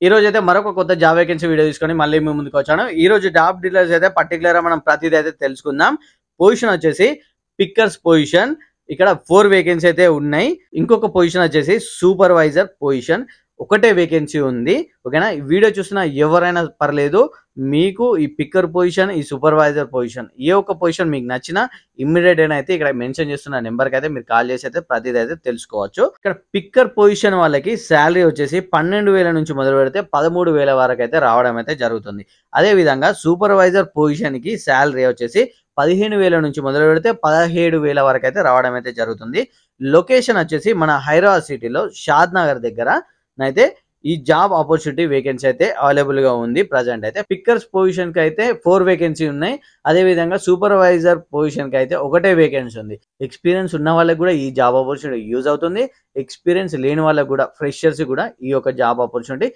ఈ రోజైతే మరొక కొత్త జాబ్ వేకెన్సీ వీడియో తీసుకొని మళ్ళీ మీ ముందుకు వచ్చాను. ఈ రోజు జాబ్ డీటెయిల్స్ అయితే పర్టిక్యులర్‌గా మనం ప్రతిదీ అయితే తెలుసుకుందాం. పొజిషన్ వచ్చేసి పిక్కర్స్ పొజిషన్. ఇక్కడ 4 వేకెన్సీ అయితే ఉన్నాయి. ఇంకొక పొజిషన్ వచ్చేసి సూపర్వైజర్ పొజిషన్. ఒకటే వేకెన్సీ ఉంది. ఓకేనా? ఈ వీడియో చూస్తున్న ఎవరైనా పర్లేదు. మీకు ఈ పిక్కర్ పొజిషన్, ఈ సూపర్వైజర్ పొజిషన్ ఏ ఒక్క పొజిషన్ మీకు నచ్చినా ఇమ్మీడియేట్ అయితే ఇక్కడ మెన్షన్ చేస్తున్న నెంబర్‌కి అయితే మీరు కాల్ చేసి అయితే ప్రతిదీ అయితే తెలుసుకోవచ్చు. ఇక్కడ పిక్కర్ పొజిషన్ వాళ్ళకి సాలరీ వచ్చేసి 12,000 నుంచి మొదలు పెడితే 13,000 వరకు అయితే రావడం అయితే జరుగుతుంది. అదే విధంగా సూపర్వైజర్ పొజిషన్‌కి సాలరీ వచ్చేసి 15,000 నుంచి మొదలు పెడితే 17,000 వరకు అయితే రావడం అయితే జరుగుతుంది. లొకేషన్ వచ్చేసి మన హైదరాబాద్ సిటీలో షాద్ నగర్ దగ్గర అయితే ఈ జాబ్ ఆపర్చునిటీ వేకెన్సీ అయితే అవైలబుల్ గా ఉంది. ప్రజెంట్ అయితే పిక్కర్స్ పొజిషన్ కి అయితే 4 వేకెన్సీ ఉన్నాయి. అదే విధంగా సూపర్వైజర్ పొజిషన్ కి అయితే ఒకటే వేకెన్సీ ఉంది. ఎక్స్పీరియన్స్ ఉన్న వాళ్ళకి కూడా ఈ జాబ్ ఆపర్చునిటీ యూజ్ అవుతుంది. ఎక్స్పీరియన్స్ లేని వాళ్ళకి కూడా ఫ్రెషర్స్ కూడా ఈ యొక్క జాబ్ ఆపర్చునిటీ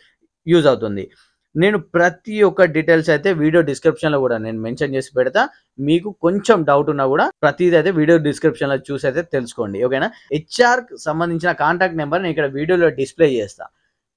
యూజ్ అవుతుంది. నేను ప్రతి ఒక్క డీటెయిల్స్ అయితే వీడియో డిస్క్రిప్షన్ లో కూడా నేను మెన్షన్ చేసి పెడతా. మీకు కొంచెం డౌట్ ఉన్నా కూడా ప్రతిదీ అయితే వీడియో డిస్క్రిప్షన్ లో చూసి అయితే తెలుసుకోండి. ఓకేనా? హెచ్ఆర్ సంబంధించిన కాంటాక్ట్ నెంబర్ నేను ఇక్కడ వీడియోలో డిస్ప్లే చేస్తా.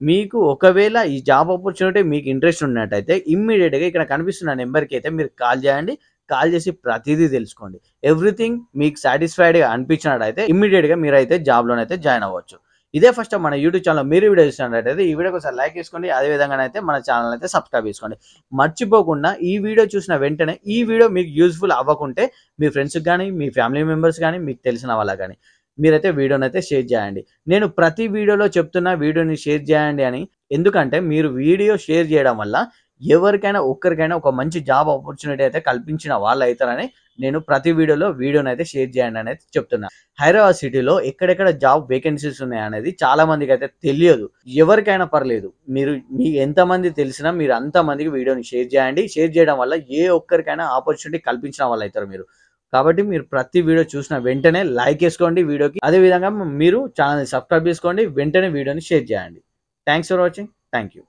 మీకు ఒకవేళ ఈ జాబ్ ఆపర్చునిటీ మీకు ఇంట్రెస్ట్ ఉన్నట్టయితే ఇమ్మీడియట్ గా ఇక్కడ కనిపిస్తున్న నెంబర్కి అయితే మీరు కాల్ చేయండి. కాల్ చేసి ప్రతిదీ తెలుసుకోండి. ఎవ్రీథింగ్ మీకు సాటిస్ఫైడ్ గా అనిపించినట్టయితే ఇమ్మీడియట్ గా మీరైతే జాబ్ లోనైతే జాయిన్ అవ్వచ్చు. ఇదే ఫస్ట్ మన యూట్యూబ్ ఛానల్ మీరు వీడియో చూసినట్టయితే ఈ వీడియోకి ఒకసారి లైక్ చేసుకోండి. అదే విధంగా అయితే మన ఛానల్ అయితే సబ్స్క్రైబ్ చేసుకోండి. మర్చిపోకుండా ఈ వీడియో చూసిన వెంటనే ఈ వీడియో మీకు యూజ్ఫుల్ అవ్వకుంటే మీ ఫ్రెండ్స్కి కానీ, మీ ఫ్యామిలీ మెంబర్స్ కానీ, మీకు తెలిసిన వాళ్ళకి కానీ మీరైతే వీడియోని అయితే షేర్ చేయండి. నేను ప్రతి వీడియోలో చెప్తున్నా వీడియోని షేర్ చేయండి అని. ఎందుకంటే మీరు వీడియో షేర్ చేయడం వల్ల ఎవరికైనా ఒక్కరికైనా ఒక మంచి జాబ్ ఆపర్చునిటీ అయితే కల్పించిన వాళ్ళు అవుతారని నేను ప్రతి వీడియోని అయితే షేర్ చేయండి అనేది చెప్తున్నా. హైదరాబాద్ సిటీలో ఎక్కడెక్కడ జాబ్ వేకెన్సీస్ ఉన్నాయి అనేది చాలా మందికి అయితే తెలియదు. ఎవరికైనా పర్లేదు, మీరు మీ ఎంతమంది తెలిసినా మీరు అంతమందికి వీడియోని షేర్ చేయండి. షేర్ చేయడం వల్ల ఏ ఒక్కరికైనా ఆపర్చునిటీ కల్పించిన వాళ్ళు అవుతారు మీరు. కాబట్టి మీరు ప్రతి వీడియో చూసిన వెంటనే లైక్ చేసుకోండి వీడియోకి. అదే విధంగా మీరు ఛానల్ని సబ్స్క్రైబ్ చేసుకోండి. వెంటనే వీడియోని షేర్ చేయండి. Thanks for watching. Thank you.